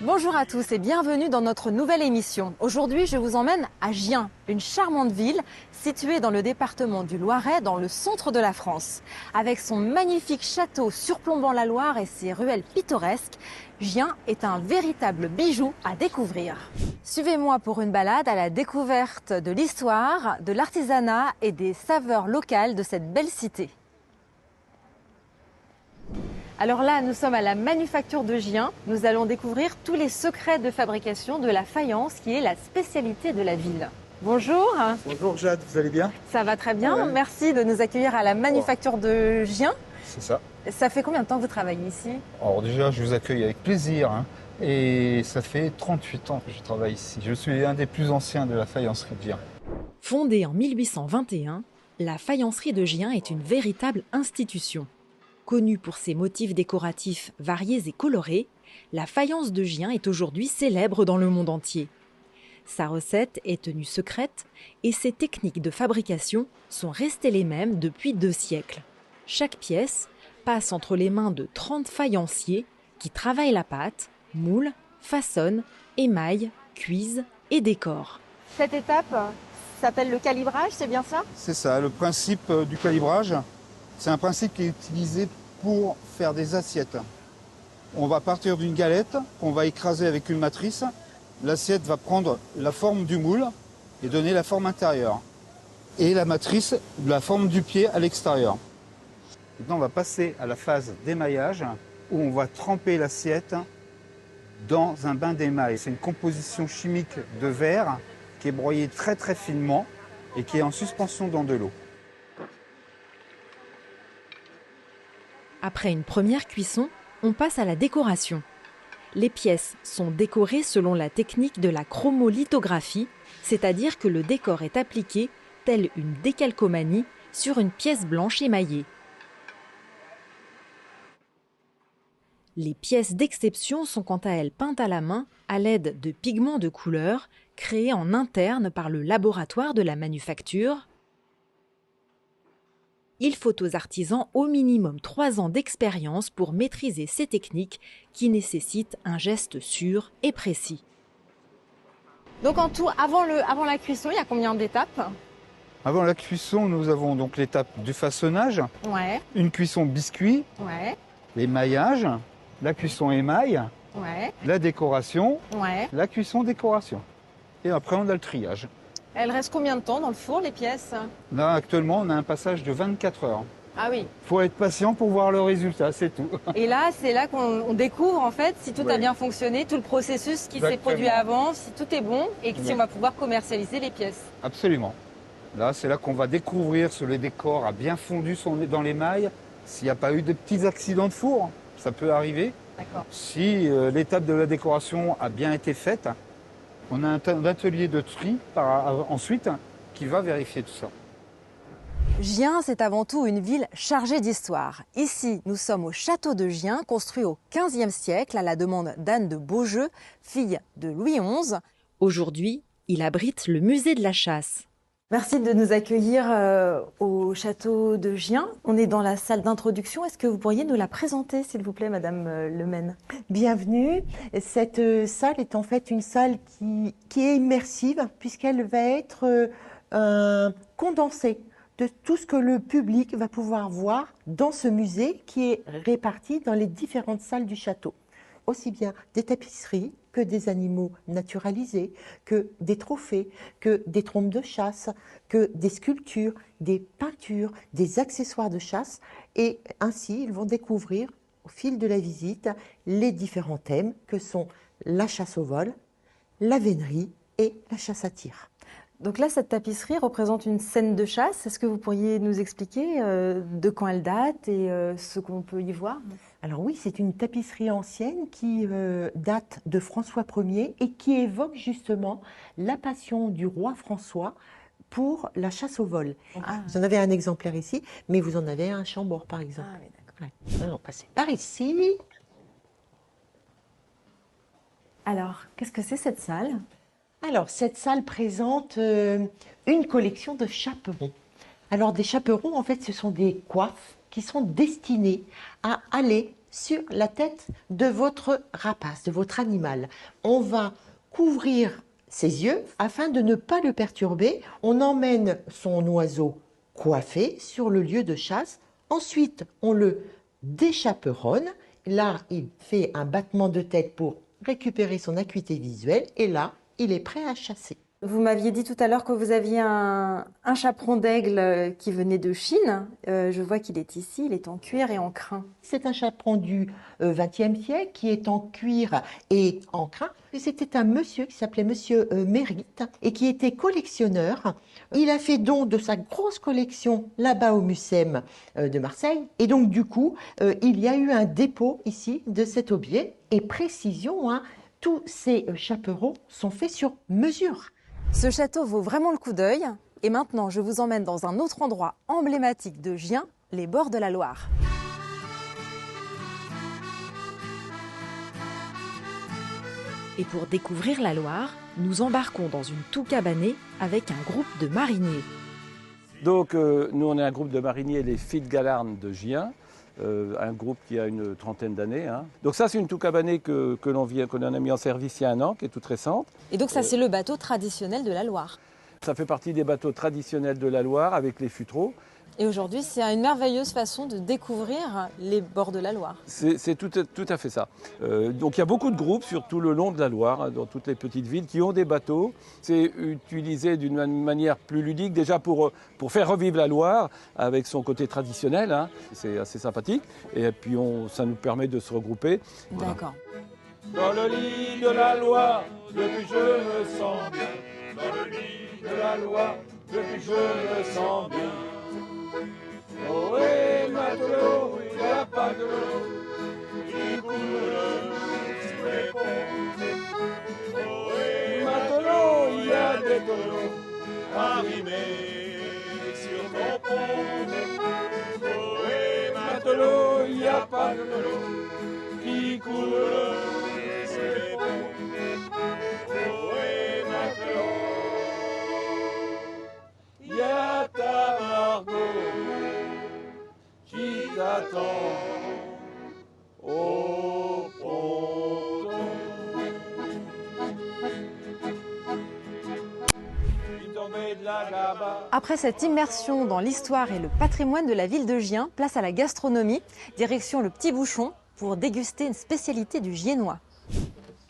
Bonjour à tous et bienvenue dans notre nouvelle émission. Aujourd'hui, je vous emmène à Gien, une charmante ville située dans le département du Loiret, dans le centre de la France. Avec son magnifique château surplombant la Loire et ses ruelles pittoresques, Gien est un véritable bijou à découvrir. Suivez-moi pour une balade à la découverte de l'histoire, de l'artisanat et des saveurs locales de cette belle cité. Alors là, nous sommes à la manufacture de Gien. Nous allons découvrir tous les secrets de fabrication de la faïence qui est la spécialité de la ville. Bonjour. Bonjour Jade, vous allez bien? Ça va très bien. Ouais. Merci de nous accueillir à la manufacture de Gien. C'est ça. Ça fait combien de temps que vous travaillez ici? Alors déjà, je vous accueille avec plaisir. Et ça fait 38 ans que je travaille ici. Je suis un des plus anciens de la faïencerie de Gien. Fondée en 1821, la faïencerie de Gien est une véritable institution. Connue pour ses motifs décoratifs variés et colorés, la faïence de Gien est aujourd'hui célèbre dans le monde entier. Sa recette est tenue secrète et ses techniques de fabrication sont restées les mêmes depuis 2 siècles. Chaque pièce passe entre les mains de 30 faïenciers qui travaillent la pâte, moulent, façonnent, émaillent, cuisent et décorent. Cette étape s'appelle le calibrage, c'est bien ça? C'est ça, le principe du calibrage. C'est un principe qui est utilisé pour faire des assiettes. On va partir d'une galette qu'on va écraser avec une matrice. L'assiette va prendre la forme du moule et donner la forme intérieure. Et la matrice, la forme du pied à l'extérieur. Maintenant, on va passer à la phase d'émaillage où on va tremper l'assiette dans un bain d'émail. C'est une composition chimique de verre qui est broyée très très finement et qui est en suspension dans de l'eau. Après une première cuisson, on passe à la décoration. Les pièces sont décorées selon la technique de la chromolithographie, c'est-à-dire que le décor est appliqué, telle une décalcomanie, sur une pièce blanche émaillée. Les pièces d'exception sont quant à elles peintes à la main à l'aide de pigments de couleur créés en interne par le laboratoire de la manufacture. Il faut aux artisans au minimum 3 ans d'expérience pour maîtriser ces techniques qui nécessitent un geste sûr et précis. Donc en tout, avant la cuisson, il y a combien d'étapes? Avant la cuisson, nous avons donc l'étape du façonnage, Ouais, une cuisson biscuit, ouais, l'émaillage, la cuisson émail, ouais, la décoration, ouais. la cuisson décoration. Et après, on a le triage. Elles restent combien de temps dans le four, les pièces? Là, actuellement, on a un passage de 24 heures. Ah oui. Il faut être patient pour voir le résultat, c'est tout. Et là, c'est là qu'on découvre en fait si tout a Oui. bien fonctionné, tout le processus qui s'est Exactement. produit avant, si tout est bon et si Oui. on va pouvoir commercialiser les pièces. Absolument. Là, c'est là qu'on va découvrir si le décor a bien fondu dans l'émail, s'il n'y a pas eu de petits accidents de four. Ça peut arriver. D'accord. Si l'étape de la décoration a bien été faite, on a un atelier de tri ensuite qui va vérifier tout ça. Gien, c'est avant tout une ville chargée d'histoire. Ici, nous sommes au château de Gien, construit au XVe siècle à la demande d'Anne de Beaujeu, fille de Louis XI. Aujourd'hui, il abrite le musée de la chasse. Merci de nous accueillir au château de Gien. On est dans la salle d'introduction. Est-ce que vous pourriez nous la présenter, s'il vous plaît, Madame Lemaine? Bienvenue. Cette salle est en fait une salle qui est immersive puisqu'elle va être condensée de tout ce que le public va pouvoir voir dans ce musée qui est réparti dans les différentes salles du château. Aussi bien des tapisseries que des animaux naturalisés, que des trophées, que des trompes de chasse, que des sculptures, des peintures, des accessoires de chasse. Et ainsi, ils vont découvrir au fil de la visite les différents thèmes que sont la chasse au vol, la vénerie et la chasse à tir. Donc là, cette tapisserie représente une scène de chasse. Est-ce que vous pourriez nous expliquer de quand elle date et ce qu'on peut y voir? Alors oui, c'est une tapisserie ancienne qui date de François Ier et qui évoque justement la passion du roi François pour la chasse au vol. Ah. Vous en avez un exemplaire ici, mais vous en avez un à Chambord par exemple. Ah oui, d'accord. Ouais. Alors, passez par ici. Alors, qu'est-ce que c'est cette salle? Alors, cette salle présente une collection de chaperons. Alors, des chaperons, en fait, ce sont des coiffes qui sont destinées à aller sur la tête de votre rapace, de votre animal. On va couvrir ses yeux afin de ne pas le perturber. On emmène son oiseau coiffé sur le lieu de chasse. Ensuite, on le déchaperonne. Là, il fait un battement de tête pour récupérer son acuité visuelle et là, il est prêt à chasser. Vous m'aviez dit tout à l'heure que vous aviez un chaperon d'aigle qui venait de Chine. Je vois qu'il est ici, il est en cuir et en crin. C'est un chaperon du XXe siècle qui est en cuir et en crin. Et c'était un monsieur qui s'appelait Monsieur Mérite et qui était collectionneur. Il a fait don de sa grosse collection là-bas au Mucem de Marseille. Et donc du coup, il y a eu un dépôt ici de cet objet. Et précision, hein, tous ces chaperons sont faits sur mesure. Ce château vaut vraiment le coup d'œil. Et maintenant, je vous emmène dans un autre endroit emblématique de Gien, les bords de la Loire. Et pour découvrir la Loire, nous embarquons dans une toux cabanée avec un groupe de mariniers. Donc nous on est un groupe de mariniers, les Filles de Galarne de Gien, un groupe qui a une trentaine d'années. Hein. Donc ça c'est une toux cabanée que l'on a mis en service il y a un an, qui est toute récente. Et donc ça, c'est le bateau traditionnel de la Loire. Ça fait partie des bateaux traditionnels de la Loire avec les futraux. Et aujourd'hui, c'est une merveilleuse façon de découvrir les bords de la Loire. C'est tout à fait ça. Donc il y a beaucoup de groupes sur tout le long de la Loire, hein, dans toutes les petites villes, qui ont des bateaux. C'est utilisé d'une manière plus ludique, déjà pour faire revivre la Loire avec son côté traditionnel. Hein. C'est assez sympathique. Et puis ça nous permet de se regrouper. Voilà. D'accord. Dans le lit de la Loire, depuis je me sens bien. Dans le lit de la Loire, depuis je me sens bien. Oh, et matelot, il n'y a pas de l'eau qui coule sur les ponts. Oh, et matelot, il y a des tonneaux arrimés sur ton pont. Oh, et matelot, il n'y a pas de l'eau qui coule sur les ponts. Oh, et matelot, il y a ta Margot qui t'attend au ponton. Une tombée de la Gaba. Après cette immersion dans l'histoire et le patrimoine de la ville de Gien, place à la gastronomie, direction le Petit Bouchon pour déguster une spécialité du Giennois.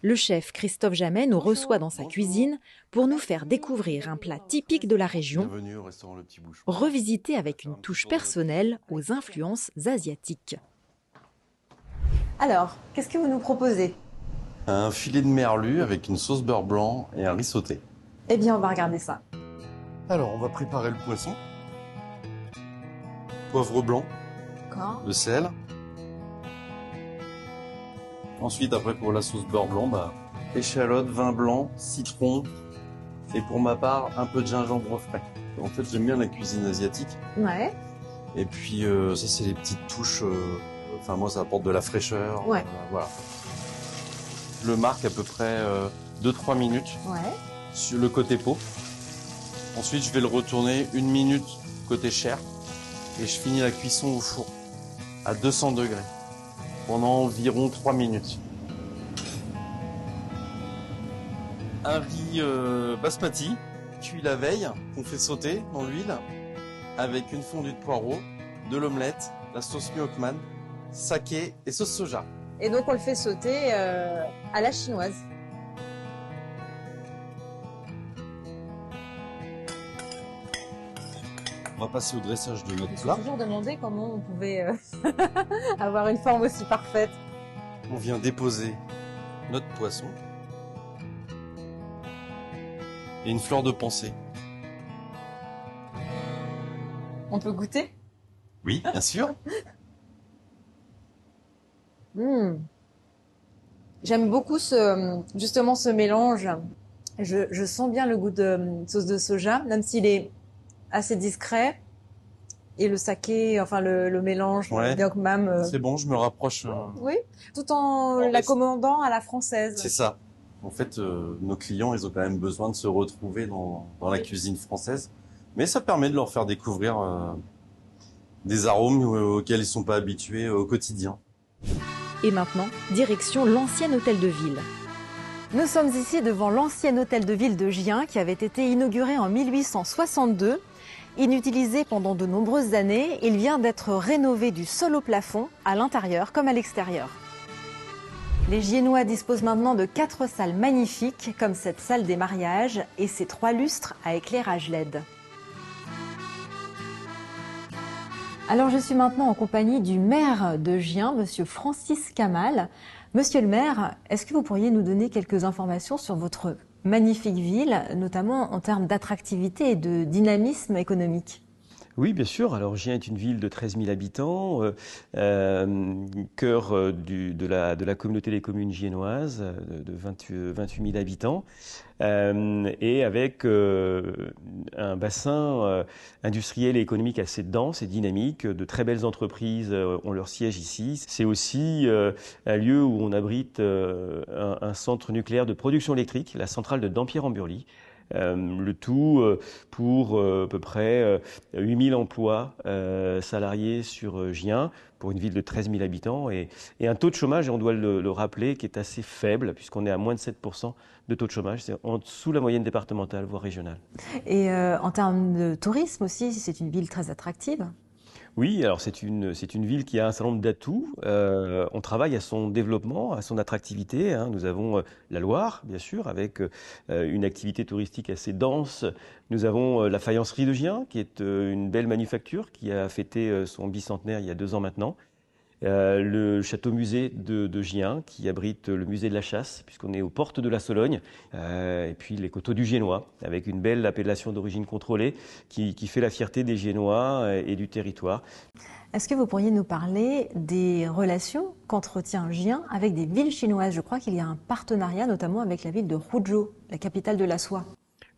Le chef Christophe Jamet nous reçoit dans sa cuisine pour nous faire découvrir un plat typique de la région, Bienvenue au restaurant Le Petit Bouchon. revisité avec une touche personnelle aux influences asiatiques. Alors, qu'est-ce que vous nous proposez? Un filet de merlu avec une sauce beurre blanc et un riz sauté. Eh bien, on va regarder ça. Alors, on va préparer le poisson. Poivre blanc, D'accord. le sel. Ensuite, après, pour la sauce beurre blanc, échalote, vin blanc, citron. Et pour ma part, un peu de gingembre frais. En fait, j'aime bien la cuisine asiatique. Ouais. Et puis, ça, c'est les petites touches. Enfin, moi, ça apporte de la fraîcheur. Ouais. Voilà. Je le marque à peu près 2-3 minutes Ouais. sur le côté peau. Ensuite, je vais le retourner 1 minute côté chair. Et je finis la cuisson au four à 200 degrés pendant environ 3 minutes. Un riz basmati, cuit la veille, qu'on fait sauter dans l'huile, avec une fondue de poireaux, de l'omelette, la sauce Milkman, saké et sauce soja. Et donc, on le fait sauter à la chinoise. On va passer au dressage de notre Je me plat. suis toujours demandé comment on pouvait avoir une forme aussi parfaite. On vient déposer notre poisson et une fleur de pensée. On peut goûter? Oui, bien sûr. J'aime beaucoup justement ce mélange. Je sens bien le goût de sauce de soja, même s'il est assez discret. Et le saké, enfin le mélange, Ouais. le Deokmam, C'est bon, je me rapproche. oui, tout en mais l'accommodant à la française. C'est ça. En fait, nos clients, ils ont quand même besoin de se retrouver dans la cuisine française. Mais ça permet de leur faire découvrir des arômes auxquels ils sont pas habitués au quotidien. Et maintenant, direction l'ancien hôtel de ville. Nous sommes ici devant l'ancien hôtel de ville de Gien qui avait été inauguré en 1862. Inutilisé pendant de nombreuses années, il vient d'être rénové du sol au plafond, à l'intérieur comme à l'extérieur. Les Giennois disposent maintenant de 4 salles magnifiques, comme cette salle des mariages et ses 3 lustres à éclairage LED. Alors je suis maintenant en compagnie du maire de Gien, monsieur Francis Kamal. Monsieur le maire, est-ce que vous pourriez nous donner quelques informations sur votre magnifique ville, notamment en termes d'attractivité et de dynamisme économique? Oui, bien sûr. Alors, Gien est une ville de 13 000 habitants, cœur de la communauté des communes giennoises, de 28 000 habitants, et avec un bassin industriel et économique assez dense et dynamique. De très belles entreprises ont leur siège ici. C'est aussi un lieu où on abrite un centre nucléaire de production électrique, la centrale de Dampierre-en-Burly. Le tout pour à peu près 8000 emplois salariés sur Gien, pour une ville de 13 000 habitants, et un taux de chômage, et on doit le rappeler, qui est assez faible, puisqu'on est à moins de 7% de taux de chômage, c'est en dessous la moyenne départementale, voire régionale. Et en termes de tourisme aussi, c'est une ville très attractive? Oui, alors c'est une ville qui a un certain nombre d'atouts. On travaille à son développement, à son attractivité. Nous avons la Loire, bien sûr, avec une activité touristique assez dense. Nous avons la faïencerie de Gien, qui est une belle manufacture, qui a fêté son bicentenaire il y a 2 ans maintenant. Le château-musée de Gien, qui abrite le musée de la chasse, puisqu'on est aux portes de la Sologne, et puis les coteaux du Giennois, avec une belle appellation d'origine contrôlée, qui fait la fierté des Giennois et du territoire. Est-ce que vous pourriez nous parler des relations qu'entretient Gien avec des villes chinoises? Je crois qu'il y a un partenariat, notamment avec la ville de Ruzhou, la capitale de la soie.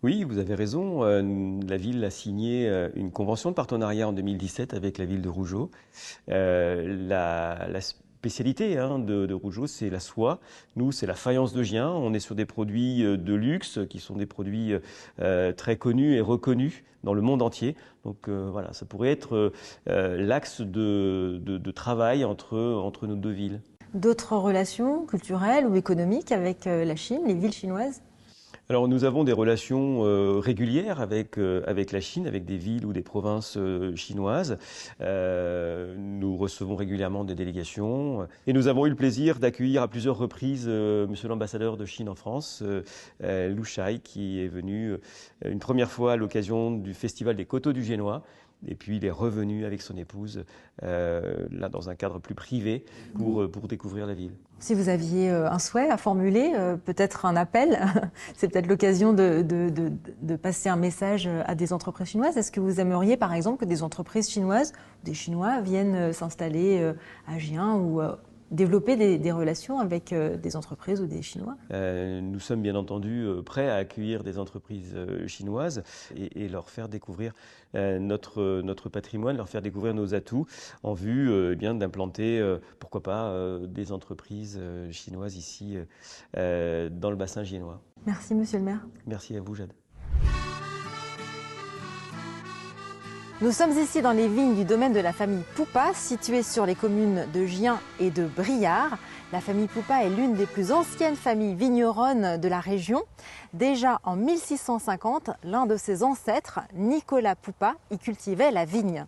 Oui, vous avez raison. La ville a signé une convention de partenariat en 2017 avec la ville de Ruzhou. La spécialité de Ruzhou, c'est la soie. Nous, c'est la faïence de Gien. On est sur des produits de luxe qui sont des produits très connus et reconnus dans le monde entier. Donc voilà, ça pourrait être l'axe de travail entre nos 2 villes. D'autres relations culturelles ou économiques avec la Chine, les villes chinoises? Alors nous avons des relations régulières avec la Chine, avec des villes ou des provinces chinoises. Nous recevons régulièrement des délégations et nous avons eu le plaisir d'accueillir à plusieurs reprises monsieur l'ambassadeur de Chine en France, Lu Shai, qui est venu une première fois à l'occasion du festival des coteaux du Giennois. Et puis il est revenu avec son épouse, là dans un cadre plus privé, pour découvrir la ville. Si vous aviez un souhait à formuler, peut-être un appel, c'est peut-être l'occasion de passer un message à des entreprises chinoises. Est-ce que vous aimeriez par exemple que des entreprises chinoises, des Chinois viennent s'installer à Gien ou développer des relations avec des entreprises ou des Chinois? Nous sommes bien entendu prêts à accueillir des entreprises chinoises et leur faire découvrir notre patrimoine, leur faire découvrir nos atouts en vue d'implanter, pourquoi pas, des entreprises chinoises ici dans le bassin giennois. Merci Monsieur le maire. Merci à vous, Jade. Nous sommes ici dans les vignes du domaine de la famille Poupa, située sur les communes de Gien et de Briare. La famille Poupa est l'une des plus anciennes familles vigneronnes de la région. Déjà en 1650, l'un de ses ancêtres, Nicolas Poupa, y cultivait la vigne.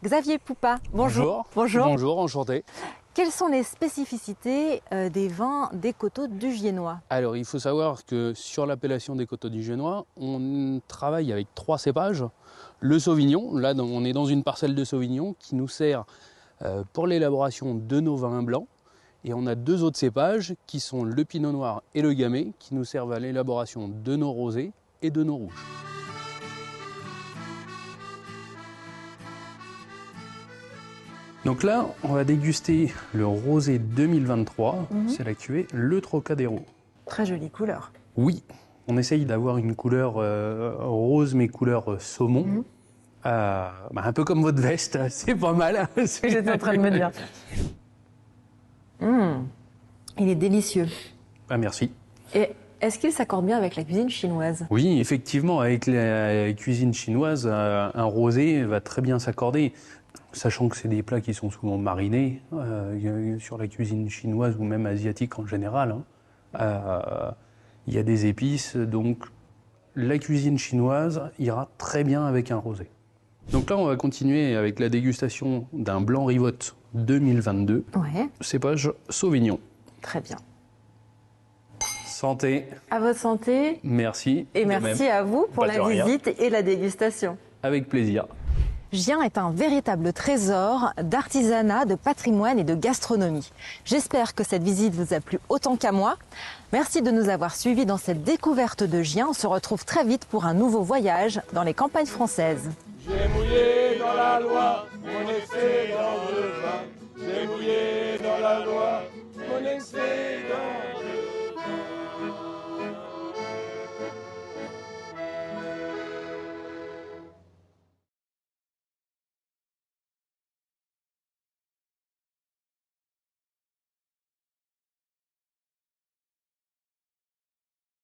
Xavier Poupa, bonjour. Bonjour. Bonjour, enchanté. Quelles sont les spécificités des vins des coteaux du Giennois? Alors, il faut savoir que sur l'appellation des coteaux du Giennois, on travaille avec 3 cépages. Le Sauvignon, là on est dans une parcelle de Sauvignon qui nous sert pour l'élaboration de nos vins blancs. Et on a 2 autres cépages qui sont le Pinot Noir et le Gamay qui nous servent à l'élaboration de nos rosés et de nos rouges. Donc là, on va déguster le rosé 2023, c'est la cuvée Le Trocadéro. Très jolie couleur. Oui, on essaye d'avoir une couleur rose, mais couleur saumon. Un peu comme votre veste, c'est pas mal. J'étais en train de me dire. Il est délicieux. Ah, merci. Et est-ce qu'il s'accorde bien avec la cuisine chinoise? Oui, effectivement, avec la cuisine chinoise, un rosé va très bien s'accorder. sachant que c'est des plats qui sont souvent marinés, sur la cuisine chinoise ou même asiatique en général. Il y a des épices, donc la cuisine chinoise ira très bien avec un rosé. Donc là, on va continuer avec la dégustation d'un blanc rivotte 2022, Ouais, cépage Sauvignon. très bien. Santé, À votre santé merci. et de merci même. à vous pour Pas de la rien. visite et la dégustation. Avec plaisir. Gien est un véritable trésor d'artisanat, de patrimoine et de gastronomie. J'espère que cette visite vous a plu autant qu'à moi. Merci de nous avoir suivis dans cette découverte de Gien. On se retrouve très vite pour un nouveau voyage dans les campagnes françaises. J'ai mouillé dans la loi, mon excès dans le vin. J'ai mouillé dans la loi, mon excès dans